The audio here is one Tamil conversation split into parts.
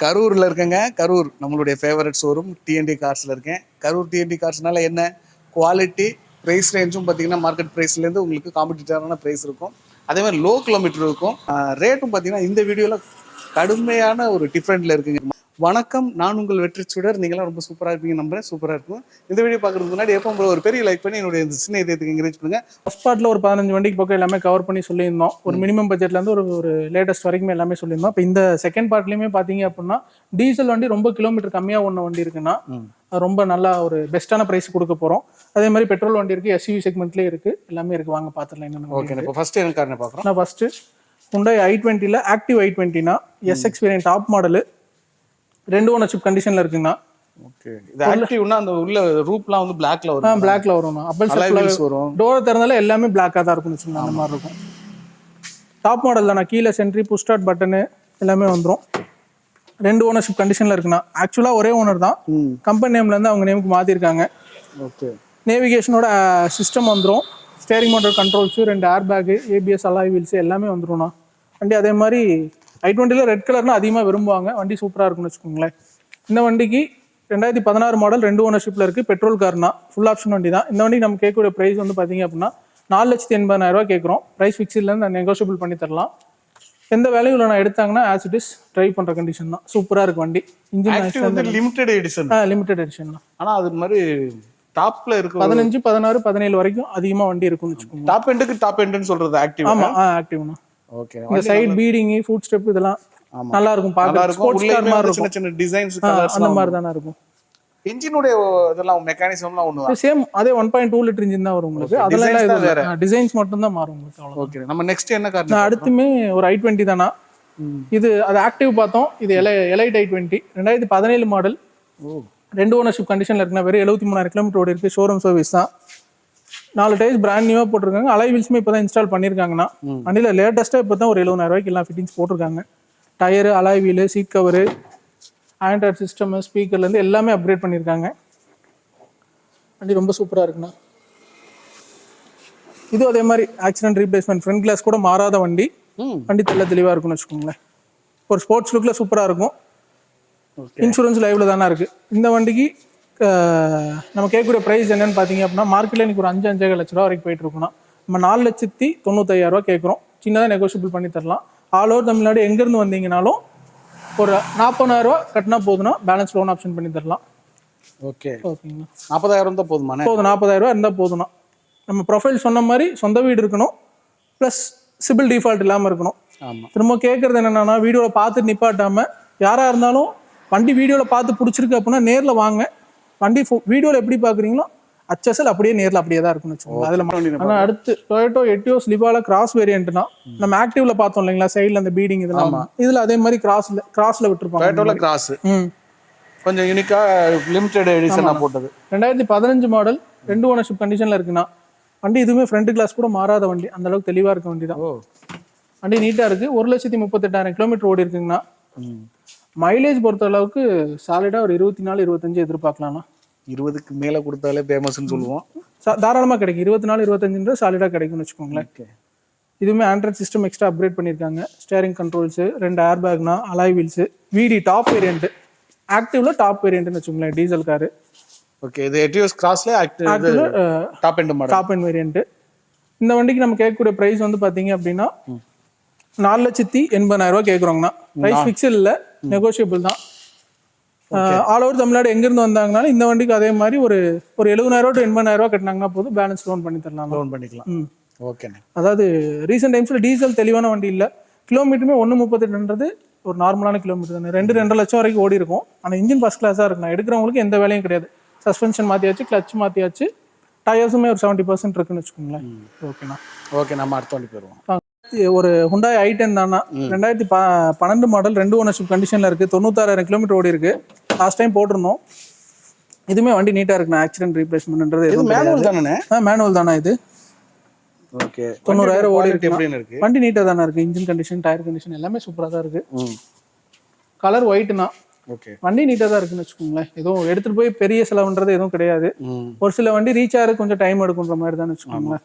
கரூரில் இருக்கேங்க. கரூர் நம்மளுடைய ஃபேவரட் ஷோரூம் டிஎன்டி கார்ஸில் இருக்கேன். கரூர் டிஎன்டி கார்ஸ்னால என்ன குவாலிட்டி ப்ரைஸ் ரேஞ்சும் பார்த்தீங்கன்னா மார்க்கெட் ப்ரைஸ்லேருந்து உங்களுக்கு காம்படிட்டிவான ப்ரைஸ் இருக்கும். அதே மாதிரி லோ கிலோமீட்டர் இருக்கும். ரேட்டும் பார்த்தீங்கன்னா இந்த வீடியோவில் கடுமையான ஒரு டிஃப்ரெண்ட்டில் இருக்குங்க. வணக்கம், நான் உங்கள் வெற்றி சுடர். நீங்களாம் ரொம்ப சூப்பராக இருப்பீங்க, நம்புறேன். சூப்பராக இருக்கும். இந்த வீடியோ பார்க்குறதுக்கு முன்னாடி எப்போ ஒரு பெரிய லைக் பண்ணி என்னுடைய இந்த சின்ன இதயத்துக்கு என்கரேஜ் பண்ணுங்க. ஃபர்ஸ்ட் பார்ட்டில் ஒரு 15 வண்டிக்கு பக்கம் எல்லாமே கவர் பண்ணி சொல்லியிருந்தோம். ஒரு மினிமம் பட்ஜெட்லேருந்து ஒரு லேட்டஸ்ட் வரைக்கும் எல்லாமே சொல்லியிருந்தோம். இப்போ இந்த செகண்ட் பார்ட்லேயுமே பார்த்தீங்க அப்படின்னா டீசல் வண்டி ரொம்ப கிலோமீட்டர் கம்மியாக ஒன்று வண்டி இருக்குன்னா ரொம்ப நல்லா ஒரு பெஸ்ட்டான ப்ரைஸ் கொடுக்க போகிறோம். அதே மாதிரி பெட்ரோல் வண்டி இருக்குது, எஸ்யூவி செக்மெண்ட்லேயே இருக்குது, எல்லாமே இருக்குது. வாங்க பார்த்துடலாம் என்னென்ன. ஓகே, இப்போ ஃபஸ்ட்டு என்ன காரணம் பார்க்குறோம். நான் ஃபஸ்ட்டு Hyundai i20ல ஆக்டிவ் i20னா SX variant top model, 2 ownership கண்டிஷன்ல இருக்குங்கண்ணா. ஓகே, இது ஆக்டிவ்னா அந்த உள்ள ரூப்லாம் வந்து பிளாக்ல வரும். பிளாக்ல வரும்ண்ணா. அப்பல்ஸ் வரும். டோர் திறந்தால எல்லாமே பிளாக்காக தான் இருக்கும்னு வச்சுக்கோங்க. அந்த மாதிரி இருக்கும். டாப் மாடல் தானே. கீழே சென்ட்ரி, புஷ் ஸ்டார்ட் பட்டனு எல்லாமே வந்துடும். 2 ஓனர்ஷிப் கண்டிஷன்ல இருக்குண்ணா. ஆக்சுவலாக ஒரே ஓனர் தான். கம்பெனி நேம்ல இருந்து அவங்க நேமுக்கு மாற்றிருக்காங்க. ஓகே, நேவிகேஷனோட சிஸ்டம் வந்துடும். Steering motor controls, 2 air bag, ABS alloy wheels எல்லாமே வந்துடும்ண்ணா. வண்டி அதே மாதிரி i20ல ரெட் கலர்னா அதிகமாக விரும்புவாங்க. வண்டி சூப்பராக இருக்கும்னு வச்சுக்கோங்களேன். இந்த வண்டிக்கு 2016 மாடல், 2 ஓனர்ஷிப்பில் இருக்குது. பெட்ரோல் கார்னா, ஃபுல் ஆப்ஷன் வண்டி தான். இந்த வண்டிக்கு நம்ம கேட்கக்கூடிய ப்ரைஸ் வந்து பார்த்தீங்க அப்படின்னா 4,80,000 கேட்குறோம். ப்ரைஸ் ஃபிக்ஸ்ட்லேருந்து நெகோஷியபிள் பண்ணி தரலாம். எந்த வேலையும் நான் எடுத்தாங்கன்னா ஆஸ் இட் இஸ் ட்ரைவ் பண்ணுற கண்டிஷன் தான். சூப்பராக இருக்குது வண்டி. Engine limited edition. Limited edition தான். ஆனால் அது மாதிரி டாப்ல இருக்கு 15, 16, 17 வரைக்கும் அதிகமாக வண்டி இருக்குன்னு வச்சுக்கோங்க. டாப் எண்டுக்கு டாப் எண்டுன்னு சொல்றது ஆக்டிவ். ஆமா, ஆக்டிவ்னா. ஓகே, இந்த சைடு பீடிங், ஃபுட் ஸ்டெப் இதெல்லாம் நல்லா இருக்கும். பார்க்க ஸ்போர்ட்ஸ் கார் மாதிரி இருக்கும். சின்ன சின்ன டிசைன்ஸ், கலர்ஸ் அந்த மாதிரி தான இருக்கும். இன்ஜினுடைய இதெல்லாம் மெக்கானிசம்லாம் ஒண்ணுதான். சேம் அதே 1.2 லிட்டர் இன்ஜின் தான் வரும் உங்களுக்கு. அதெல்லாம் டிசைன்ஸ் மட்டும் தான் மாறும் உங்களுக்கு. அவ்வளவு. ஓகே, நம்ம நெக்ஸ்ட் என்ன கார்? அடுத்துமே ஒரு i20 தானா. இது அது ஆக்டிவ் பார்த்தோம். இது எலைட் i20 2017 மாடல், 2 ஓனர்ஷிப் கண்டிஷன்ல இருக்குன்னா. வெறும் 73,000 கிலோமீட்டர் ஓடி இருக்கு. ஷோரூம் சர்வீஸ் தான். 4 டயர்ஸ் பிராண்ட் நியூவா போட்டிருக்காங்க. அலாய் வீல்ஸுமே இப்போ தான் இன்ஸ்டால் பண்ணியிருக்காங்கன்னா. வண்டியில் லேட்டஸ்ட்டாக இப்போ தான் ஒரு 70,000 எல்லாம் ஃபிட்டிங்ஸ் போட்டிருக்காங்க. Tyre, alloy wheel, seat cover, Android system, ஸ்பீக்கர்லேருந்து எல்லாமே அப்கிரேட் பண்ணியிருக்காங்க. வண்டி ரொம்ப சூப்பராக இருக்குண்ணா. இதுவும் அதே மாதிரி ஆக்சிடென்ட் ரீப்ளேஸ்மெண்ட், ஃப்ரண்ட் கிளாஸ் கூட மாறாத வண்டி. வண்டி தெளிவாக இருக்குன்னு வச்சுக்கோங்களேன். ஒரு ஸ்போர்ட்ஸ் லுக்கில் சூப்பராக இருக்கும். இன்சூரன்ஸ் லைவ்ல தானே இருக்குது. இந்த வண்டிக்கு நம்ம கேட்கக்கூடிய ப்ரைஸ் என்னன்னு பார்த்தீங்க அப்படின்னா மார்க்கெட்டில் இன்னைக்கு ஒரு 5-5.5 லட்ச ரூபா வரைக்கும் போயிட்டு இருக்கோம்னா. நம்ம 4,95,000 கேட்குறோம். சின்னதாக நெகோஷியபிள் பண்ணி தரலாம். ஆல் ஓவர் தமிழ்நாடு எங்கேருந்து வந்தீங்கனாலும் ஒரு 40,000 கட்டினா போதுன்னா பேலன்ஸ் லோன் ஆப்ஷன் பண்ணி தரலாம். ஓகே, ஓகேங்களா. 40,000 தான் போதுமா? போதும், 40,000 இருந்தால் போதும்னா. நம்ம ப்ரொஃபைல் சொன்ன மாதிரி சொந்த வீடு இருக்கணும், ப்ளஸ் சிபில் டிஃபால்ட் இல்லாமல் இருக்கணும். ஆமாம். திரும்ப கேட்குறது என்னென்னா வீடியோவில் பார்த்து நிப்பாட்டாமல், யாராக இருந்தாலும் வண்டி வீடியோவில் பார்த்து பிடிச்சிருக்கு அப்படின்னா நேரில் வாங்க. வண்டி வீடியோவில் எப்படி பார்க்குறீங்களோ அச்சசல் அப்படியே நேரில் அப்படியே தான் இருக்குன்னு வச்சுக்கோங்க. அதில் ஆனால் அடுத்து டொயோட்டோ எட்டியோஸ் லிவால கிராஸ் வேரியன்ட்னா நம்ம ஆக்டிவ்ல பார்த்தோம் இல்லைங்களா, சைடில் அந்த பீடிங் இதெல்லாம். இதில் அதே மாதிரி கிராஸ்ல விட்டுருப்பாங்க. டொயோட்டோல கிராஸ் கொஞ்சம் யூனிக்கா லிமிடெட் எடிஷனாக போட்டது. 2015 மாடல், 2 ஓனர்ஷிப் கண்டிஷனில் இருக்குண்ணா. வண்டி இதுவுமே ஃப்ரண்ட் கிளாஸ் கூட மாறாத வண்டி. அந்த அளவுக்கு தெளிவாக இருக்க வண்டி தான். வண்டி நீட்டாக இருக்குது. 1,38,000 கிலோமீட்டர் ஓடி இருக்குங்கண்ணா. மைலேஜ் பொறுத்த அளவுக்கு சாலிடாக ஒரு 24-25 எதிர்பார்க்கலாம்ண்ணா. 20க்கு மேலே கொடுத்தாலே ஃபேமஸ்ன்னு சொல்லுவோம். தாராளமாக கிடைக்கும். 24-25 சாலிடாக கிடைக்கும்னு வச்சுக்கோங்களேன். இதுவுமே ஆண்ட்ராய்ட் சிஸ்டம் எக்ஸ்ட்ரா அப்கிரேட் பண்ணியிருக்காங்க. ஸ்டேரிங் கண்ட்ரோல்ஸு, 2 ஏர் பேக்னா, alloy wheels, VD top variant. ஆக்டிவ்ல டாப் வேரியன்ட்னு வச்சுக்கோங்களேன், டீசல் காரு. ஓகே, இது எட்டியோஸ் கிராஸ்ல active top end model, top end variant. இந்த வண்டிக்கு நம்ம கேட்கக்கூடிய ப்ரைஸ் வந்து பார்த்தீங்க அப்படின்னா 4,80,000 கேட்குறோங்கண்ணா. ப்ரைஸ் ஃபிக்ஸ் இல்லை, நெகோஷியபிள் தான். ஆல் ஓவர் தமிழ்நாடு எங்கேருந்து வந்தாங்கனாலும் இந்த வண்டிக்கு அதே மாதிரி ஒரு 70,000 to 80,000 கட்டினாங்கன்னா போதும், பேலன்ஸ் லோன் பண்ணி தரலாம். லோன் பண்ணிக்கலாம். ஓகே. அதாவது ரீசெண்ட் டைம்ஸில் டீசல் தெளிவான வண்டி இல்லை. கிலோமீட்டருமே 1.38 ஒரு நார்மலான கிலோமீட்டர் தானே. 2-2.5 லட்சம் வரைக்கும் ஓடி இருக்கும். ஆனால் இன்ஜின் ஃபர்ஸ்ட் கிளாஸாக இருக்குண்ணா. எடுக்கிறவங்களுக்கு எந்த வேலையும் கிடையாது. சஸ்பென்ஷன் மாற்றியாச்சு, கிளச் மாற்றியாச்சு, டயர்ஸுமே ஒரு 70% இருக்குன்னு வச்சுக்கோங்களேன். ஓகேண்ணா. ஓகே, நம்ம அடுத்த வண்டி போயிடுவோம். ஒரு Hyundai i10 தானா. 2012 மாடல், 2 ஓனர்ஷிப் கண்டிஷனில் இருக்குது. 96,000 கிலோமீட்டர் ஓடி இருக்கு. லாஸ்ட் டைம் போட்டிருந்தோம். இதுவுமே வண்டி நீட்டாக இருக்குண்ணா. ஆக்சிடென்ட் ரீப்ளேஸ்மெண்ட்ன்றது மேனுவல் தானே? மேனுவல் தானா இது. ஓகே, 90,000 ஓடி இருக்கு. வண்டி நீட்டாக தானே இருக்குது. இன்ஜின் கண்டிஷன், டயர் கண்டிஷன் எல்லாமே சூப்பராக தான் இருக்குது. கலர் ஒயிட்னா. ஓகே, வண்டி நீட்டாக தான் இருக்குன்னு வச்சுக்கோங்களேன். எதுவும் எடுத்துகிட்டு போய் பெரிய செலவுன்றது எதுவும் கிடையாது. ஒரு சில வண்டி ரீச் ஆகிற கொஞ்சம் டைம் எடுக்குன்ற மாதிரி தான் வச்சுக்கோங்களேன்.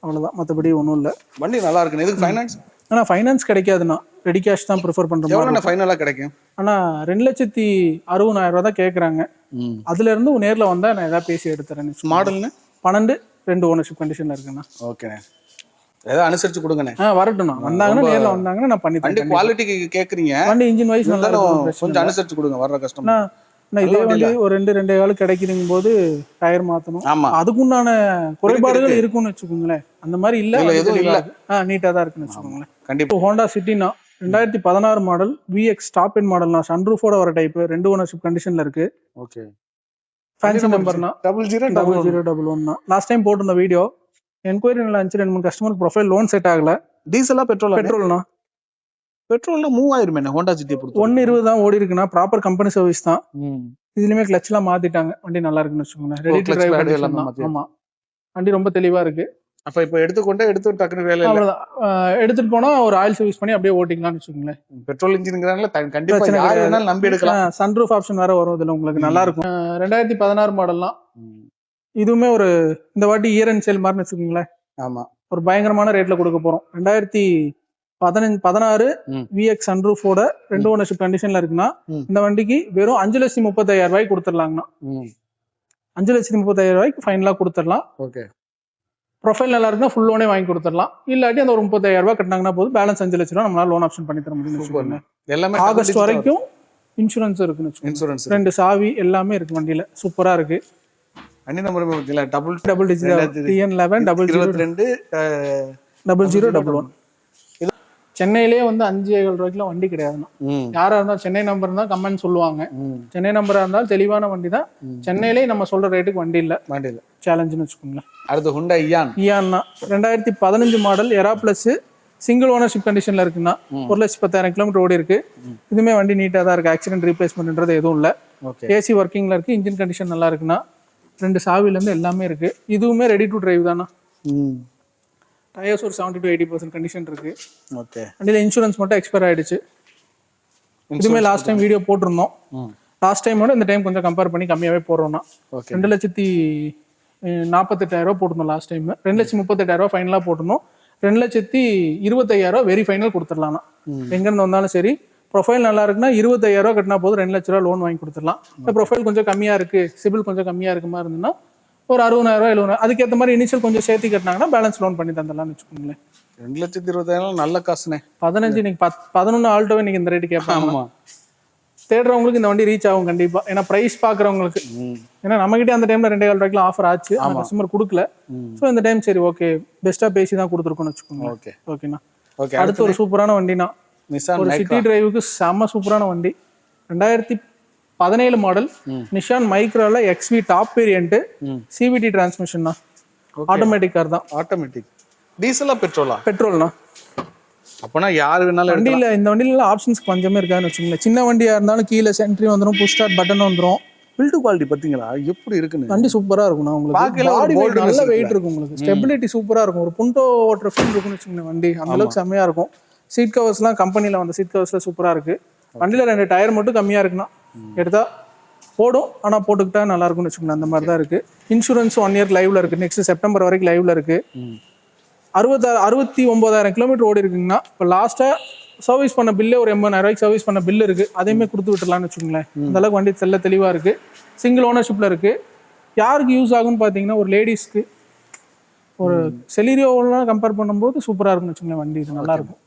அவ்வளோதான், மற்றபடி ஒன்றும் இல்லை. வண்டி நல்லா இருக்குண்ணா. இதுக்கு ஃபைனான்ஸ்? ஆனால் ஃபைனான்ஸ் கிடைக்காதுண்ணா. ரெடி கேஷ் தான் ப்ரிஃபர் பண்ற மாதிரி எவ்வளோ ஃபைனலா கிடைக்கும்? ஆனா 2,60,000 தான் கேக்குறாங்க. அதுல இருந்து நேர்ல வந்தா நான் ஏதாவது பேசி எடுத்துறேன். மாடல்னு 12 2 ஓனர்ஷிப் கண்டிஷன்ல இருக்குண்ணா. ஓகேண்ணே, ஏதாவது அனுசரிச்சு கொடுங்கண்ணே. வரட்டும்ண்ணா, வந்தாங்கன்னா நேர்ல வந்தாங்கன்னா நான் பண்ணி வண்டி தரேன். குவாலிட்டிக்கு கேக்குறீங்க, வண்டி இன்ஜின் வைஸ் நல்லா இருக்கும், கொஞ்சம் அனுசரிச்சு கொடுங்க வர்ற கஸ்டமர். நான் இதே வண்டி ஒரு 2.5 கிடைக்குதுங்கும் போது டயர் மாத்தணும், ஆமா அதுக்குண்டான குறைபாடுகள் இருக்குன்னு வச்சுக்கோங்களேன். அந்த மாதிரி இல்ல, எதுவும் இல்ல, நீட்டா தான் இருக்குன்னு வச்சுக்கோங்களேன். கண்டிப்பா. ஹோண்டா சிட்டினா 2016 மாடல் விஎக்ஸ் டாப் எண்ட் மாடல்னா சன்ரூஃபோட வர டைப், 2 ஓனர்ஷிப் கண்டிஷன்ல இருக்கு. ஓகே, ஃபேன்சி நம்பர்னா 0001. லாஸ்ட் டைம் போட்டிருந்த வீடியோ என்கொயரி நல்லா இருந்துச்சு. 2-3 கஸ்டமருக்கு ப்ரொஃபைல் லோன் செட் ஆகல. டீசலா பெட்ரோல்? பெட்ரோல்னா பெட்ரோல்ல மூவ் ஆயிருமே ஹோண்டா சிட்டி பொறுத்து. 1.20 தான் ஓடி இருக்குன்னா, ப்ராப்பர் கம்பெனி சர்வீஸ் தான். இதுலயுமே கிளட்ச் எல்லாம் மாத்திட்டாங்க, வண்டி நல்லா இருக்குன்னு வச்சுக்கோங்க. Ready to drive. ஆமா, வண்டி ரொம்ப தெளிவா இருக்கு. அப்ப இப்ப எடுத்து டக்குனு வேலை எடுத்துட்டு போனா ஒரு ஆயில் சர்வீஸ் பண்ணி அப்படியே ஓட்டிக்கலாம்னு வச்சுக்கோங்களேன். பெட்ரோல் இன்ஜின்ங்கறனால கண்டிப்பா யார் வேணாலும் நம்பி எடுக்கலாம். சன்ரூஃப் ஆப்ஷன் வேற வரும் இதுல, உங்களுக்கு நல்லா இருக்கும். 2016 மாடல்லாம் இதுவுமே ஒரு இந்த வாட்டி இயர் அண்ட் சேல் மாதிரி வச்சுக்கோங்களேன். ஆமா, ஒரு பயங்கரமான ரேட்ல கொடுக்க போறோம். 2016 விஎக்ஸ் சன்ரூஃபோட 2 ஓனர்ஷிப் கண்டிஷன்ல இருக்குன்னா இந்த வண்டிக்கு வெறும் 5,35,000 கொடுத்துடலாங்கண்ணா. 5,35,000 ஃபைனலா கொடுத்துடலாம். ஓகே, ப்ரொஃபைல் நல்லா இருக்குன்னா ஃபுல் லோனே வாங்கி கொடுத்துடலாம். இல்லாட்டி அந்த ஒரு 30,000 கட்டினாங்கன்னா போதும், பேலன்ஸ் 5 லட்ச ரூபா நம்மளால லோன் ஆப்ஷன் பண்ணி தர முடியும். எல்லாமே ஆகஸ்ட் வரைக்கும் இன்சூரன்ஸ் இருக்குன்னு இன்சூரன்ஸ் 2 சாவி எல்லாமே இருக்கு வண்டியில, சூப்பரா இருக்கு. வண்டி நம்பர் டபுள் டிஜிட் TN11 0001. சென்னையிலே வந்து 5-7 ரூபாய்க்குலாம் வண்டி கிடையாதுன்னா. யாரா இருந்தாலும் சென்னை நம்பர் தான் கமெண்ட் சொல்லுவாங்க. சென்னை நம்பரா இருந்தாலும் தெளிவான வண்டி தான். சென்னையிலே நம்ம சொல்ற ரேட்டுக்கு வண்டி இல்ல, சேலஞ்சுன்னு வச்சுக்கோங்களேன். அடுத்து ஹுண்டா இயான்னா 2015 மாடல் எரா பிளஸ் சிங்கிள் ஓனர்ஷிப் கண்டிஷன்ல இருக்குன்னா 1,10,000 கிலோமீட்டர் ஓடி இருக்கு. இதுமே வண்டி நீட்டா தான் இருக்கு, ஆக்சிடென்ட் ரீப்ளேஸ்மெண்ட்ன்றது எதுவும் இல்ல. ஏசி ஒர்க்கிங்ல இருக்கு, இன்ஜின் கண்டிஷன் நல்லா இருக்குன்னா, 2 சாவில இருந்து எல்லாமே இருக்கு. இதுவுமே ரெடி டு டிரைவ் தானா. டயர்ஸ் ஒரு 70 to 80% கண்டிஷன் இருக்கு. ஓகே, வண்டியில இன்சூரன்ஸ் மட்டும் எக்ஸ்பயர் ஆயிடுச்சு. இதுமே லாஸ்ட் டைம் வீடியோ போட்டிருந்தோம். லாஸ்ட் டைமோட இந்த டைம் கொஞ்சம் கம்பேர் பண்ணி கம்மியாவே போடுறோம்னா 2,48,000 போட்டிருந்தோம் லாஸ்ட் டைம். 2,38,000 ஃபைனலா போட்டிருந்தோம். 2,25,000 வெரி ஃபைனல் கொடுத்துடலாம். எங்க இருந்து வந்தாலும் சரி, ப்ரொஃபைல் நல்லா இருக்குன்னா 25,000 கட்டினா போதும், 2 லட்ச ரூபா லோன் வாங்கி கொடுத்துடலாம். ப்ரொஃபைல் கொஞ்சம் கம்மியா இருக்கு, சிபில் கொஞ்சம் கம்மியா இருக்க மாதிரி இருந்ததுன்னா ஒரு 60,000 70,000 அதுக்கேற்ற மாதிரி இனிஷியல் கொஞ்சம் சேர்த்து கட்டினாங்கன்னா பேலன்ஸ் லோன் பண்ணி தந்துடலாம்னு வச்சுக்கோங்களேன். 2,20,000 நல்ல காசுனே. 15 நீங்க 11 ஆல்டோவே நீங்க இந்த ரேட்டு கேட்பாங்க. தேடுறவங்களுக்கு இந்த வண்டி ரீச் ஆகும் கண்டிப்பா. ஏன்னா பிரைஸ் பாக்குறவங்களுக்கு, ஏன்னா நம்மகிட்ட அந்த டைம்ல 2,4 ரூபாய்க்கு ஆஃபர் ஆச்சு, கஸ்டமர் கொடுக்கல. ஸோ இந்த டைம் சரி ஓகே பெஸ்டா பேசி தான் கொடுத்துருக்கோம்னு வச்சுக்கோங்க. ஓகேண்ணா. அடுத்து ஒரு சூப்பரான வண்டினா, ஒரு சிட்டி டிரைவுக்கு செம்ம சூப்பரான வண்டி. 2017 மாடல் நிஷான் மைக்ரால XV top variant, CVT transmission தான், ஆட்டோமேட்டிக் கார் தான். ஆட்டோமேட்டிக் டீசலா பெட்ரோல்னா. அப்பனா யார் வேணாலும் வண்டியில, இந்த வண்டியில ஆப்ஷன்ஸ் கொஞ்சமே இருக்காதுன்னு வச்சுக்கோங்களேன். சின்ன வண்டியா இருந்தாலும் கீழே சென்ட்ரி வந்துடும், புஷ் ஸ்டார்ட் பட்டன் வந்துடும். பில்ட் குவாலிட்டி பாத்தீங்களா எப்படி இருக்குன்னு? வண்டி சூப்பரா இருக்கும். உங்களுக்கு நல்ல வெயிட் இருக்கும், உங்களுக்கு ஸ்டெபிலிட்டி சூப்பரா இருக்கும். ஒரு புண்டோ ஓட்டுற ஃபீல் இருக்குன்னு வச்சுக்கோங்களேன். வண்டி அந்த அளவுக்கு செம்மையா இருக்கும். சீட் கவர்ஸ்லாம் கம்பெனில வந்த சீட் கவர்ஸ்ல சூப்பரா இருக்கு. வண்டியில 2 டயர் மட்டும் கம்மியா இருக்குன்னா எடுத்தா போடும், ஆனா போட்டுக்கிட்டா நல்லா இருக்கும்னு வச்சுக்கோங்களேன். அந்த மாதிரி தான் இருக்கு. இன்சூரன்ஸ் 1 இயர் லைவ்ல இருக்கு, நெக்ஸ்ட் செப்டம்பர் வரைக்கும் லைவ்ல இருக்கு. 69,000 கிலோமீட்டர் ஓடி இருக்குங்கன்னா, இப்போ லாஸ்டா சர்வீஸ் பண்ண பில்லே ஒரு 80,000 சர்வீஸ் பண்ண பில்லு இருக்கு, அதையுமே கொடுத்து விட்டுலாம்னு வச்சுக்கோங்களேன். அந்த அளவுக்கு வண்டி தெளிவா இருக்கு. சிங்கிள் ஓனர்ஷிப்ல இருக்கு. யாருக்கு யூஸ் ஆகும்னு பாத்தீங்கன்னா, ஒரு லேடிஸ்க்கு, ஒரு செலீரியோலாம் கம்பேர் பண்ணும்போது சூப்பரா இருக்கும்னு வச்சுக்கோங்களேன். வண்டி இது நல்லா இருக்கும்.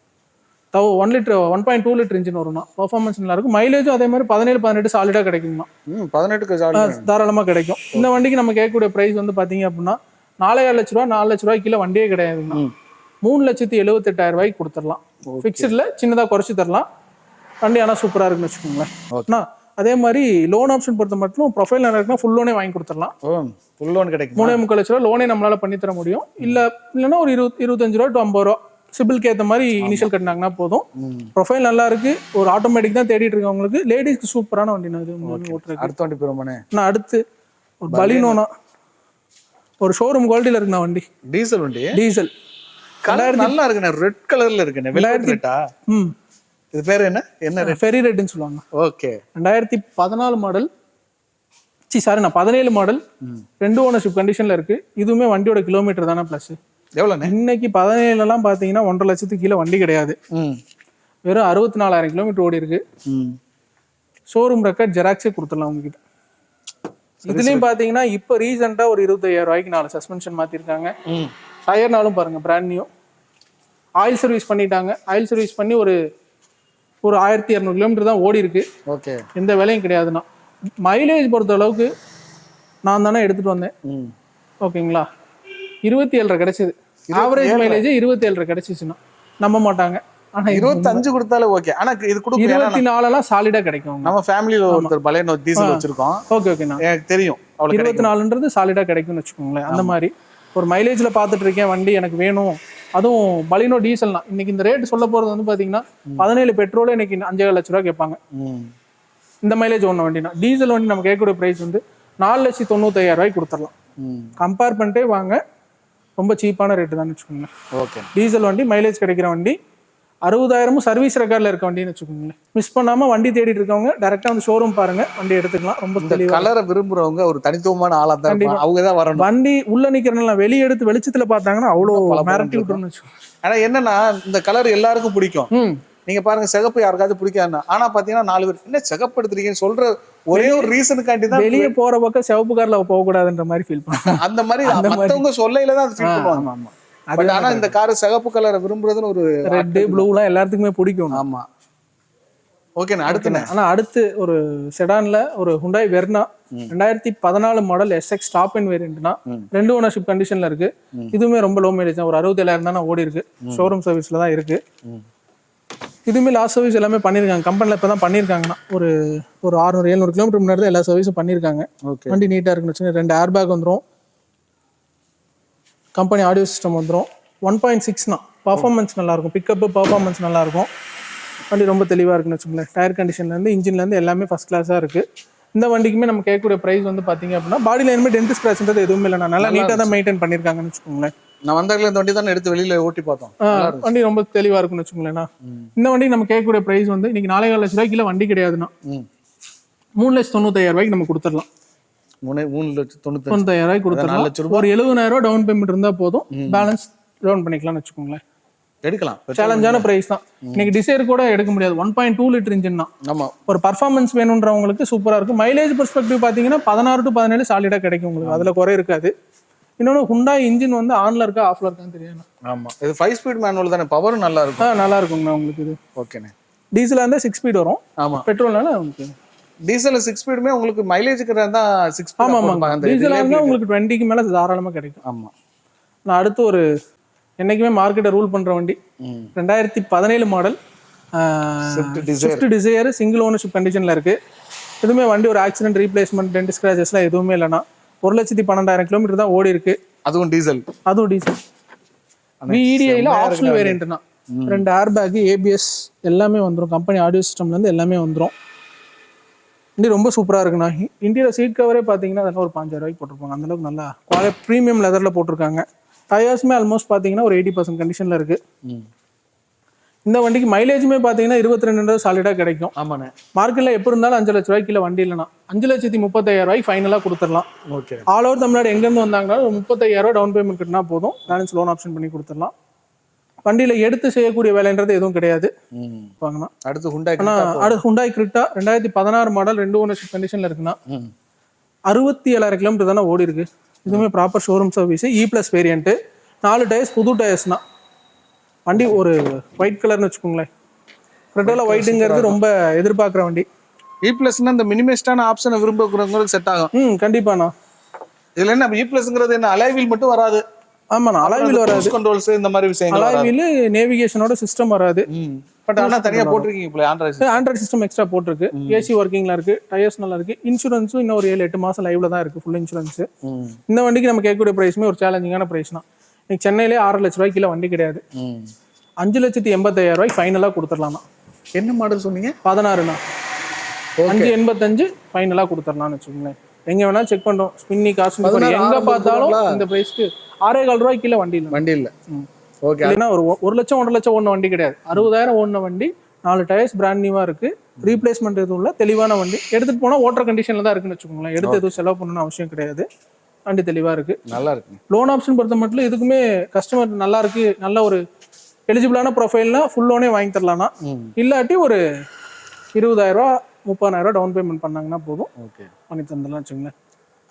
1 லிட்டர் 1.2 லிட்டர் இன்ஜின் வரும்னா, பெர்ஃபார்மன்ஸ் நல்லா இருக்கும். மைலேஜும் அதே மாதிரி 17-18 சாலிடா கிடைக்கும்னா. 18 தாராளமா கிடைக்கும். இந்த வண்டிக்கு நம்ம கேட்கக்கூடிய பிரைஸ் வந்து பாத்தீங்க அப்படின்னா 4,500 லட்ச ரூபா, 4 லட்ச ரூபாய்க்கு கீழே வண்டியே கிடையாதுங்கண்ணா. 3,78,000 கொடுத்துடலாம். ஃபிக்ஸ்டில் சின்னதாக குறைச்சி தரலாம். வண்டி ஆனால் சூப்பராக இருக்குன்னு வச்சுக்கோங்களேன். அதே மாதிரி லோன் ஆப்ஷன் பொறுத்த மட்டும் ப்ரொஃபைல் நல்லா இருக்குன்னா ஃபுல் லோனே வாங்கி கொடுத்துடலாம். ஃபுல் லோன் கிடைக்கும். 3.25 லட்ச ரூபா லோனே நம்மளால பண்ணி தர முடியும். இல்லைன்னா ஒரு 25 ரூபா to 50 ரூபா சிபில்க்கு ஏற்ற மாதிரி இனிஷியல் கட்டினாங்கன்னா போதும். ப்ரொஃபைல் நல்லா இருக்கு. ஒரு ஆட்டோமேட்டிக் தான் தேடிட்டு இருக்கவங்களுக்கு லேடிஸ்க்கு சூப்பரான வண்டி. அடுத்த வண்டி போறோமே. நான் அடுத்து ஒரு பலினோனா, ஒரு ஷோரூம் குவாலிட்டியில இருக்குண்ணா வண்டி. டீசல் வண்டி. டீசல் கலர் நல்லா இருக்குண்ணே, ரெட் கலர்ல இருக்குண்ணே. வெல்வெட்டா? இது பேர் என்ன? ஃபெரி ரெட்னு சொல்லுவாங்க. ஓகே. 2014 மாடல், நான் 17 மாடல், 2 ஓனர்ஷிப் கண்டிஷன்ல இருக்கு. இதுவுமே வண்டியோட கிலோமீட்டர் தானே பிளஸ். எவ்வளோண்ணே? இன்னைக்கு 17 பாத்தீங்கன்னா 1.5 லட்சத்துக்கு கீழே வண்டி கிடையாது. வெறும் 64,000 கிலோமீட்டர் ஓடி இருக்கு. ஷோரூம் ரெக்கார்ட் ஜெராக்ஸே கொடுத்துடலாம் உங்ககிட்ட. இதுலயும் பாத்தீங்கன்னா இப்போ ரீசெண்டா ஒரு 25,000 ரூபாய்க்கு 4 சஸ்பென்ஷன் மாத்திருக்காங்க. டயர்னாலும் பாருங்க பிராண்ட் நியூ. ஆயில் சர்வீஸ் பண்ணிட்டாங்க. ஆயில் சர்வீஸ் பண்ணி ஒரு 1200 கிலோமீட்டர் தான் ஓடி இருக்கு. ஓகே, எந்த வேலையும் கிடையாதுண்ணா. மைலேஜ் பொறுத்த அளவுக்கு நான் தானே எடுத்துட்டு வந்தேன். ஓகேங்களா, 27 கிடைச்சது. ஆவரேஜ் மைலேஜ் 27 கிடைச்சிச்சுன்னா நம்ப மாட்டாங்க. ஆனா 25 கொடுத்தாலே ஓகே. ஆனா இது கொடுக்க 24 எல்லாம் சாலிடா கிடைக்கும். நம்ம ஃபேமிலில ஒருத்தர் பலேனோ டீசல் வச்சிருக்கோம். ஓகேண்ணா, எனக்கு தெரியும். 24ன்றது சாலிடா கிடைக்கும்னு வச்சுக்கோங்களேன். அந்த மாதிரி ஒரு மைலேஜ்ல பாத்துட்டு இருக்கேன் வண்டி எனக்கு வேணும். அதுவும் பலினோ டீசல்னா இன்னைக்கு இந்த ரேட் சொல்ல போறது வந்து பாத்தீங்கன்னா 17 பெட்ரோல் இன்னைக்கு 5,000 லட்ச ரூபா கேட்பாங்க. இந்த மைலேஜ் ஒன்று வண்டினா டீசல் வண்டி நம்ம கேட்கக்கூடிய பிரைஸ் வந்து 4,95,000 ரூபாய்க்கு கொடுத்துடலாம். கம்பேர் பண்ணிட்டே வாங்க, ரொம்ப சீப்பான ரேட்டு தான் வச்சுக்கோங்க. ஓகே, டீசல் வண்டி மைலேஜ் கிடைக்கிற வண்டி 60,000 சர்வீஸ் ரெக்கார்ட்ல இருக்க வண்டின்னு வச்சுக்கோங்களேன். மிஸ் பண்ணாம வண்டி தேடிட்டு இருக்கவங்க டைரக்டா வந்து ஷோரூம் பாருங்க, வண்டி எடுத்துக்கலாம். ரொம்ப தெளிவா கலரை விரும்புறவங்க ஒரு தனித்துவமான ஆளா தான் இருப்பாங்க. அவங்க தான் வரணும். வண்டி உள்ள நிக்கிறனால வெளியே எடுத்து வெளிச்சத்துல பார்த்தாங்கன்னா அவ்வளவு மிரட்டி விட்டுருன்னு வச்சுக்கோங்க. ஆனா என்னன்னா இந்த கலர் எல்லாருக்கும் பிடிக்கும். நீங்க பாருங்க, சிகப்பு யாருக்காவது பிடிக்காது. ஆனா பாத்தீங்கன்னா 4 பேர் என்ன சிகப்பு எடுத்துருக்கீங்கன்னு சொல்ற ஒரே ஒரு ரீசனுக்காண்டி தான் வெளியே போற பக்கம் சிவப்பு கார்ல போக கூடாதுன்ற மாதிரி ஃபீல் பண்ணுவாங்க. அந்த மாதிரி மத்தவங்க சொல்லையில தான் ஃபீல் பண்ணுவாங்க. ஆமா, பட் ஆனா இந்த கார் சிகப்பு கலரை விரும்புறதுன்னு ஒரு ரெட் ப்ளூலாம் எல்லாத்துக்குமே பிடிக்கும். ஆமா, ஓகேண்ணா. அடுத்து ஒரு செடான்ல ஒரு Hyundai Verna 2014 model SX top end வேரியன்ட்னா 2 ஓனர்ஷிப் கண்டிஷன்ல இருக்கு. இதுவுமே ரொம்ப லோ மைலேஜ் தான். ஒரு 67,000 தானே ஓடி இருக்கு. ஷோரூம் சர்வீஸ்ல தான் இருக்கு. இதுவுமே லாஸ்ட் சர்வீஸ் எல்லாமே பண்ணியிருக்காங்க. கம்பெனியில் இப்போ தான் பண்ணியிருக்காங்கன்னா ஒரு 600-700 கிலோமீட்டர் முன்னாடி தான் எல்லா சர்வீஸும் பண்ணியிருக்காங்க. வண்டி நீட்டாக இருக்குன்னு வச்சுக்கோங்க. 2 ஏர் பேக் வந்துடும். கம்பெனி ஆடியோ சிஸ்டம் வந்துடும். 1.6னா பர்ஃபார்மன்ஸ் நல்லாயிருக்கும். பிக்கப்பு பர்ஃபார்மன்ஸ் நல்லாயிருக்கும். வண்டி ரொம்ப தெளிவாக இருக்குன்னு வச்சுக்கோங்களேன். டயர் கண்டிஷன்லேருந்து இன்ஜின்லேருந்து எல்லாமே ஃபஸ்ட் கிளாஸாக இருக்குது. இந்த வண்டிக்குமே நம்ம கேட்கக்கூடிய ப்ரைஸ் வந்து பார்த்தீங்க அப்படின்னா பாடியில் இனிமேல் டென்ட் ஸ்க்ராச்ன்றது எதுவுமே இல்லை. நல்லா நீட்டாக தான் மெயின்டைன் பண்ணியிருக்காங்கன்னு வச்சுக்கோங்களேன். நான் வந்தாங்களே இந்த வண்டி தான் எடுத்து வெளியில ஓட்டி பார்த்தோம். வண்டி ரொம்ப தெளிவா இருக்குன்னு வச்சுக்கோங்களேன். இந்த வண்டி நம்ம கேட்கக்கூடிய பிரைஸ் வந்து இன்னைக்கு 4,4 லட்ச ரூபாய்க்கு வண்டி கிடையாதுன்னா 3,95,000 ரூபாய்க்கு நம்ம கொடுத்துடலாம். 3,95,000 ரூபாய்க்கு கொடுத்துடலாம். ஒரு 70,000 ரூபாய் டவுன் பேமெண்ட் இருந்தா போதும், பேலன்ஸ் லோன் பண்ணிக்கலாம்னு வச்சுக்கோங்களேன். எடுக்கலாம். சேலஞ்சான பிரைஸ் தான். இன்னைக்கு டிசைர் கூட எடுக்க முடியாது. 1.2 லிட்டர் இன்ஜின் தான். ஆமா, ஒரு பர்ஃபார்மன்ஸ் வேணும்ன்றவங்களுக்கு சூப்பரா இருக்கும். மைலேஜ் பெர்ஸ்பெக்டிவ் பாத்தீங்கன்னா 16 to 17 சாலிடா கிடைக்கும் உங்களுக்கு. அதுல குறை இருக்காது. இன்னொன்று Hyundai இன்ஜின் வந்து ஆன்ல இருக்கா ஆஃப்ல இருக்கான்னு தெரியும். ஆமா, இது 5 ஸ்பீட் மேனுவல் தானே, பவரும் நல்லா இருக்கும். நல்லா இருக்குங்கண்ணா உங்களுக்கு இது. ஓகேண்ணே. டீசலா இருந்தா 6 ஸ்பீட் வரும். ஆமா, பெட்ரோல்னால உங்களுக்கு டீசல் 6 ஸ்பீடுமே உங்களுக்கு மைலேஜுக்கு இருந்தா 6 ஸ்பீட். ஆமா, டீசலா இருந்தா உங்களுக்கு 20க்கு மேல தாராளமா கிடைக்கும். ஆமா. நான் அடுத்து ஒரு என்னைக்குமே மார்க்கெட்டை ரூல் பண்ற வண்டி 2017 model Swift desire single ownership கண்டிஷன்ல இருக்கு. எதுவுமே வண்டி ஒரு ஆக்சிடென்ட் ரீப்ளேஸ்மெண்ட் டென்ட் ஸ்கிராச்சஸ்லாம் எதுவுமே இல்லைன்னா 1,12,000 கிலோமீட்டர் தான் ஓடி இருக்கு. அதுவும் டீசல். VEDIல ஆப்ஷனல் வேரியன்ட்னா 2 ஏர் பேக், ABS எல்லாமே வந்துடும். கம்பெனி ஆடியோ சிஸ்டம்ல இருந்து எல்லாமே வந்துடும். வண்டி ரொம்ப சூப்பரா இருக்குண்ணா. இன்டீரியர் சீட் கவரே பாத்தீங்கன்னா அதெல்லாம் ஒரு 5,000 ரூபாய்க்கு போட்டிருப்பாங்க. அந்த அளவுக்கு நல்லா குவாலிட்டி ப்ரீமியம் லெதர்ல போட்டிருக்காங்க. டயர்ஸ்மே ஆல்மோஸ்ட் பாத்தீங்கன்னா ஒரு 80% கண்டிஷன்ல இருக்கு. இந்த வண்டிக்கு மைலேஜுமே பாத்தீங்கன்னா 22 சாலிடா கிடைக்கும். ஆமாண்ணே. மார்க்கெட்ல எப்படி இருந்தாலும் 5 லட்ச ரூபாய்க்கு இல்லை வண்டி இல்லைன்னா 5,35,000 ரூபாய்க்கு ஃபைனலா கொடுத்துடலாம். ஓகே. ஆல் ஓவர் தமிழ்நாடு எங்க இருந்து வந்தாங்கன்னா 35,000 ரூபாய் டவுன் பேமெண்ட் கட்டினா போதும், பேலன்ஸ் லோன் ஆப்ஷன் பண்ணி கொடுத்துடலாம். வண்டியில எடுத்து செய்யக்கூடிய வேலைன்றது எதுவும் கிடையாது. வாங்கண்ணா. அடுத்து Hyundai Creta 2016 மாடல் 2 ஓனர்ஷிப் கண்டிஷன்ல இருக்குன்னா 67,000 கிலோமீட்டர் தானே ஓடி இருக்கு. இதுவுமே proper showroom service. E+ variant, 4 tyres புது டயர்ஸ்னா. வண்டி ஒரு ஒயிட் கலர்னு வச்சுக்கோங்களேன். Cretaல ஒயிட்டுங்கிறது ரொம்ப எதிர்பார்க்குற வண்டி. E+னா இந்த மினிமலிஸ்டான ஆப்ஷனை விரும்புறவங்களுக்கு செட் ஆகும். கண்டிப்பாண்ணா. இதுல என்ன E+ங்கிறது என்ன அலாய் வீல் மட்டும் வராது. ஆமாண்ணா, அலாய் வீல் வராது. கண்ட்ரோல்ஸ் இந்த மாதிரி விஷயங்கள். அலாய் வீல் நேவிகேஷனோட சிஸ்டம் வராது. பட் ஆனா தனியா போட்டுருக்கீங்க இப்போ ஆண்ட்ராய்டு சிஸ்டம் எக்ஸ்ட்ரா போட்டுருக்கு. ஏசி ஒர்க்கிங்ல இருக்கு, டயர்ஸ் நல்லா இருக்கு. இன்சூரன்ஸும் இன்னும் ஒரு 7-8 மாசம் லைவ்ல தான் இருக்கு, ஃபுல் இன்சூரன்ஸ். இந்த வண்டிக்கு நம்ம கேட்கக்கூடிய பிரைஸ்மே ஒரு சேலஞ்சிங்கான பிரைஸ் தான். இன்னைக்கு சென்னையிலே 6 லட்ச ரூபாய்க்கு வண்டி கிடையாது. 5,85,000 ரூபாய்க்கு ஃபைனலா கொடுத்துடலாம். என்ன மாடல் சொன்னீங்க? 16ண்ணா. 5,85 ஃபைனலா கொடுத்துடலாம்னு வச்சுக்கோங்களேன். எங்க வேணாலும் செக் பண்றோம். ஸ்பின்னி காசு எங்க பார்த்தாலும் இந்த பிரைஸ்க்கு 6,15 ரூபாய்க்கு வண்டி இல்ல. ஓகே. இல்லைன்னா ஒரு 1 லட்சம் 1.5 லட்சம் ஓடின வண்டி கிடையாது. 60,000 ஓடின வண்டி, 4 டயர்ஸ் பிராண்ட் நியூவா இருக்கு. ரீப்ளேஸ்மெண்ட் எதுவும் இல்லை, தெளிவான வண்டி. எடுத்துட்டு போனா ஓட்டர் கண்டிஷன்ல தான் இருக்குன்னு வச்சுக்கோங்களேன். எடுத்து எதுவும் செலவு பண்ணணும்னு அவசியம் கிடையாது. வண்டி தெளிவா இருக்கு, நல்லா இருக்கு. லோன் ஆப்ஷன் பொறுத்த மட்டும் இதுக்குமே கஸ்டமர் நல்லா இருக்கு, நல்ல ஒரு எலிஜிபிளான ப்ரொஃபைல்னா ஃபுல் லோனே வாங்கி தரலாம்னா, இல்லாட்டி ஒரு 20,000 ரூபா 30,000 டவுன் பேமெண்ட் பண்ணாங்கன்னா போதும், ஓகே பண்ணி தந்துடலாம் வச்சுங்களேன்.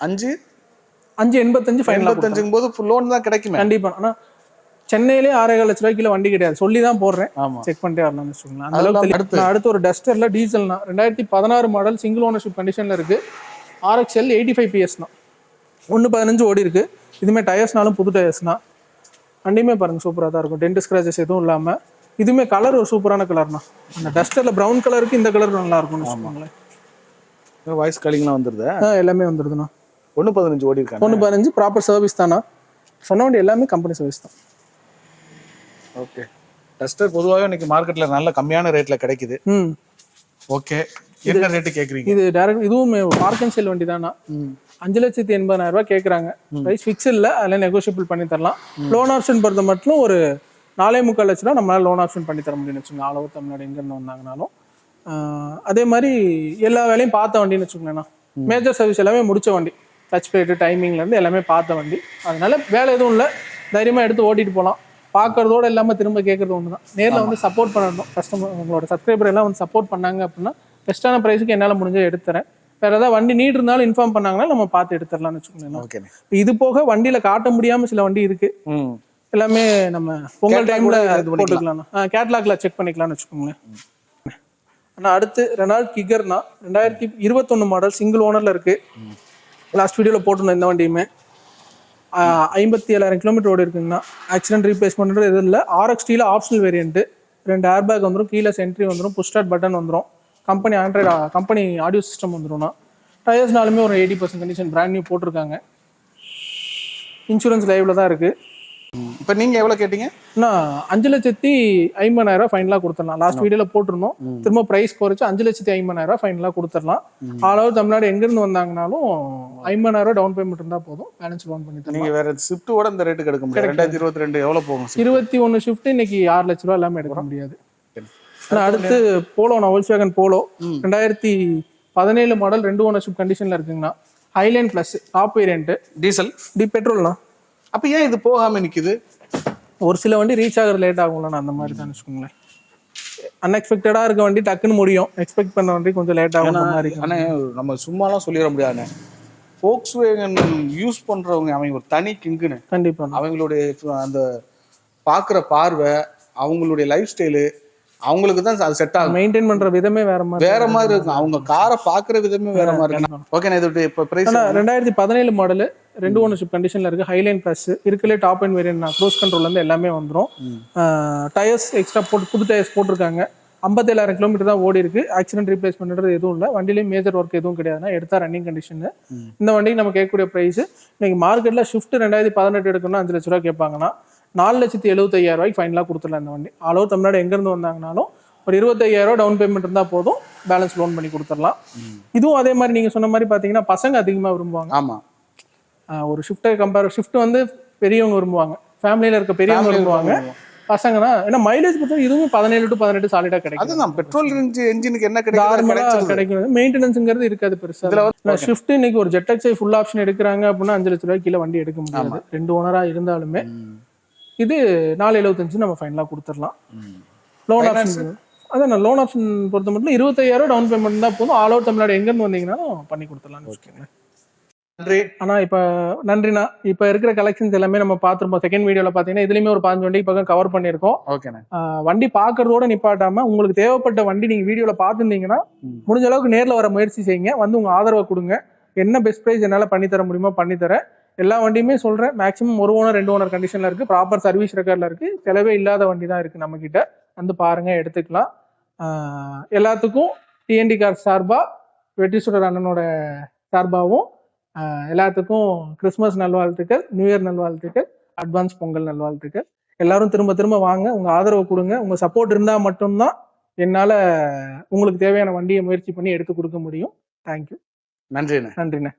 5,85 ஃபைனலாக 85 போது ஃபுல் லோன் தான் கிடைக்குமே. கண்டிப்பா. ஆனா சென்னையிலே 6,15 லட்ச ரூபாய்க்கு கீழே வண்டி கிடையாது, சொல்லி தான் போடுறேன், ஆமா. செக் பண்ணிட்டே வரலாம்னு வச்சுக்கோங்களேன். அந்த அளவுக்கு அடுத்து ஒரு டஸ்டர்ல டீசல்னா 2016 மாடல் சிங்கிள் ஓனர்ஷிப் கண்டிஷன்ல இருக்கு. RXL 85 PS தான், 1.15 ஓடி இருக்கு. இதுமே டயர்ஸ்னாலும் புது டயர்ஸ் தான். வண்டியுமே பாருங்க சூப்பராக தான் இருக்கும், டென்ட் ஸ்கிராச்சஸ் எதுவும் இல்லாம. இதுவுமே கலர் ஒரு சூப்பரான கலர்னா, அந்த டஸ்டர்ல ப்ரௌன் கலருக்கு இந்த கலர் நல்லா இருக்கும்னு வச்சுக்கோங்களேன். வாய்ஸ் காலிங்லாம் வந்துருது, எல்லாமே வந்துருதுண்ணா. 1.15 ஓடி இருக்காங்க. 1.15 ப்ராப்பர் சர்வீஸ் தானா, சொன்ன வண்டி எல்லாமே கம்பெனி சர்வீஸ் தான். ஓகே. டஸ்டர் பொதுவாகவே இன்னைக்கு மார்க்கெட்ல நல்ல கம்மியான ரேட்ல கிடைக்குது. ஓகே. என்ன ரேட்டு கேக்குறீங்க? இது டைரக்ட், இதுவும் பார்க் அண்ட் சேல் வண்டி தானா. 5,80,000 ரூபாய் கேட்குறாங்க. ப்ரைஸ் ஃபிக்ஸ் இல்லை, அதில் நெகோஷியபிள் பண்ணி தரலாம். லோன் ஆப்ஷன் பொறுத்த மட்டும் ஒரு 4.75 லட்ச ரூபா நம்மளால லோன் ஆப்ஷன் பண்ணி தர முடியும்னு வச்சுக்கோங்க, ஆல் ஓவர் தமிழ்நாடு எங்கேருந்து வந்தாங்கனாலும். அதே மாதிரி எல்லா வேலையும் பார்த்த வண்டின்னு வச்சுக்கோங்களேண்ணா. மேஜர் சர்வீஸ் எல்லாமே முடிச்ச வண்டி, டச் பிளேட்டு டைமிங்லேருந்து எல்லாமே பார்த்த வண்டி. அதனால வேலை எதுவும் இல்லை, தைரியமாக எடுத்து ஓட்டிட்டு போகலாம். பார்க்கறதோட இல்லாமல் திரும்ப கேட்கறது ஒன்று தான். நேரில் வந்து சப்போர்ட் பண்ணணும், கஸ்டமர் உங்களோட சப்ஸ்கிரைபர் எல்லாம் வந்து சப்போர்ட் பண்ணாங்க அப்படின்னா பெஸ்ட்டான ப்ரைஸுக்கு என்னால் முடிஞ்ச எடுத்துறேன். வேறு ஏதாவது வண்டி நீட் இருந்தாலும் இன்ஃபார்ம் பண்ணாங்கன்னா நம்ம பார்த்து எடுத்துடலாம்னு வச்சுக்கோங்களேன். இது போக வண்டியில் காட்ட முடியாமல் சில வண்டி இருக்கு, எல்லாமே நம்ம பொங்கல் டைம்ல போட்டுக்கலாம், கேட்லாக்ல செக் பண்ணிக்கலாம்னு வச்சுக்கோங்களேன். ஆனால் அடுத்து ரெனால்ட் கிகர்னா 2021 மாடல் சிங்கிள் ஓனர்ல இருக்கு. லாஸ்ட் வீடியோவில் போட்டிருந்தோம் இந்த வண்டியுமே. 57,000 கிலோமீட்டர் ஓடி இருக்குங்கண்ணா. ஆக்சிடென்ட் ரீப்ளேஸ்மெண்ட் எதுவும் இல்லை. RXT optional variant, 2 airbag வந்துடும், கீழே சென்ட்ரி வந்துடும், புஷ் ஸ்டார்ட் பட்டன் வந்துடும், company Android company audio system வந்துடும்னா. டயர்ஸ்னாலுமே ஒரு 80% கண்டிஷன் பிராண்ட் நியூ போட்டிருக்காங்க. இன்சூரன்ஸ் லைவ்ல தான் இருக்கு. இப்போ நீங்க எவ்வளோ கேட்டீங்க? 5,50,000 ரூபாய் ஃபைனலாக கொடுத்துடலாம். லாஸ்ட் வீடியோல போட்டிருந்தோம், திரும்ப பிரைஸ் குறைச்சு 5,50,000 ரூபாய் ஃபைனலாக கொடுத்துடலாம். ஆல் ஓவர் தமிழ்நாடு எங்கிருந்து வந்தாங்கனாலும் 50,000 ரூபாய் டவுன் பேமெண்ட் இருந்தால் போதும், பேலன்ஸ் லோன் பண்ணி தரலாம். நீங்க வேற ஷிஃப்ட்டோட இந்த ரேட்டுக்கு எடுக்க முடியாது. 2022 எவ்வளோ போகும்? 21 ஷிஃப்ட் இன்னைக்கு 6 லட்ச ரூபா இல்லாமல் எடுக்க முடியாது. அடுத்து Polo, Volkswagen Polo 2017 model 2 ownership கண்டிஷன்ல இருக்குங்கண்ணா. Highline plus top variant, diesel பெட்ரோல்னா. அப்போ ஏன் இது போகாம நிக்குது? ஒரு சில வண்டி ரீச் ஆகிற லேட் ஆகும்ல, அந்த மாதிரி தான் வச்சுக்கோங்களேன். அன்எக்ஸ்பெக்டடா இருக்க வண்டி டக்குன்னு முடியும், எக்ஸ்பெக்ட் பண்ண வண்டி கொஞ்சம் லேட் ஆகும் மாதிரி. ஆனால் நம்ம சும்மாலாம் சொல்லிட முடியாது. வோல்க்ஸ்வேகன் யூஸ் பண்றவங்க அவங்க ஒரு தனி கிங்குன்னு. கண்டிப்பா அவங்களுடைய அந்த பார்க்குற பார்வை, அவங்களுடைய லைஃப் ஸ்டைலு, அவங்களுக்கு தான் அது செட் ஆகும். மெயின்டைன் பண்ற விதமே வேற மாதிரி இருக்கும், அவங்க காரை பார்க்குற விதமே வேற மாதிரி இருக்கும். ஓகே, இது இப்போ பிரைஸ் 2017 மாடல் 2 ஓனர்ஷிப் கண்டிஷன்ல இருக்கு. ஹைலைன் பிளஸ் இருக்குல்ல, டாப் அண்ட் வேரியன்ட், க்ரூஸ் கண்ட்ரோல்ல இருந்து எல்லாமே வந்துடும். டயர்ஸ் எக்ஸ்ட்ரா போட்டு புது டயர்ஸ் போட்டிருக்காங்க. 57,000 கிலோமீட்டர் தான் ஓடி இருக்கு. ஆக்சிடென்ட் ரீப்ளேஸ்மெண்ட் எதுவும் இல்லை, வண்டியிலேயும் மேஜர் ஒர்க் எதுவும் கிடையாதுன்னா எடுத்தா ரன்னிங் கண்டிஷன். இந்த வண்டிக்கு நம்ம கேட்கக்கூடிய பிரைஸ் இன்னைக்கு மார்க்கெட்ல ஷிஃப்ட் 2018 எடுக்கணும்னா 5 லட்ச ரூபா கேட்பாங்கன்னா 4,75,000 ரூபாய்க்கு ஃபைனலாக கொடுத்துடலாம். இந்த வண்டி ஆல் ஓவர் தமிழ்நாடு எங்கேருந்து வந்தாங்கனாலும் ஒரு 25,000 ரூபா டவுன் பேமெண்ட் இருந்தால் போதும், பேலன்ஸ் லோன் பண்ணி கொடுத்துடலாம். இதுவும் அதே மாதிரி நீங்கள் சொன்ன மாதிரி பார்த்தீங்கன்னா பசங்க அதிகமாக விரும்புவாங்க. ஆமாம், ஒரு ஷிஃப்ட் வந்து பெரியவங்க விரும்புவாங்க, ஃபேமிலியில் இருக்க பெரியவங்க விரும்புவாங்க. பசங்கன்னா ஏன்னா மைலேஜ் பொறுத்த இதுவும் 17 to 18 சாலிடா கிடைக்கும். அதுதான் பெட்ரோல் என்ஜினுக்கு என்ன கிடைக்கும், மெயின்டெனன்ஸ்ங்கிறது இருக்காது பெருசா. ஷிஃப்ட் இன்னைக்கு ஒரு ஜெட்எக்ஸை ஃபுல் ஆப்ஷன் எடுக்கிறாங்க அப்படின்னா 5 லட்ச ரூபாய்க்கு கீழே வண்டி எடுக்க முடியாது, 2 ஓனரா இருந்தாலுமே. இது 4,75 நம்ம ஃபைனலாக கொடுத்துடலாம். லோன் ஆப்ஷன் அதான், லோன் ஆப்ஷன் பொறுத்த மட்டும் 25,000 டவுன் பேமெண்ட் தான் போதும். ஆல் ஓவர் தமிழ்நாடு எங்கேருந்து வந்தீங்கன்னாலும் பண்ணி கொடுத்துடலாம்னு வச்சுக்கோங்களேன். நன்றி. ஆனா இப்ப நன்றிண்ணா. இப்ப இருக்கிற கலெக்ஷன்ஸ் எல்லாமே நம்ம பார்த்துருப்போம். செகண்ட் வீடியோல பாத்தீங்கன்னா இதுலயுமே ஒரு 15 வண்டி பக்கம் கவர் பண்ணிருக்கோம். வண்டி பாக்குறதோட நிப்பாட்டாம உங்களுக்கு தேவைப்பட்ட வண்டி நீங்க வீடியோல பாத்துருந்தீங்கன்னா முடிஞ்ச அளவுக்கு நேர்ல வர முயற்சி செய்யுங்க, வந்து உங்க ஆதரவை கொடுங்க. என்ன பெஸ்ட் பிரைஸ் என்னால பண்ணி தர முடியுமோ பண்ணி தரேன். எல்லா வண்டியுமே சொல்றேன், மேக்ஸிமம் 1 ஓனர் 2 ஓனர் கண்டிஷன்ல இருக்கு, ப்ராப்பர் சர்வீஸ் ரெக்கார்ட்ல இருக்கு, செலவே இல்லாத வண்டி தான் இருக்கு நம்ம கிட்ட. வந்து பாருங்க, எடுத்துக்கலாம். எல்லாத்துக்கும் டிஎன்டி கார் சார்பா, வெற்றி சுடர் அண்ணனோட சார்பாவும் எல்லாத்துக்கும் கிறிஸ்மஸ் நல்வாழ்த்துக்கள், நியூ இயர் நல்வாழ்த்துக்கள், அட்வான்ஸ் பொங்கல் நல்வாழ்த்துக்கள். எல்லாரும் திரும்ப திரும்ப வாங்க, உங்க ஆதரவு கொடுங்க. உங்க சப்போர்ட் இருந்தா மட்டும்தான் என்னால உங்களுக்கு தேவையான வண்டியை முயற்சி பண்ணி எடுத்து கொடுக்க முடியும். தேங்க்யூ. நன்றிண்ணே. நன்றிண்ணே.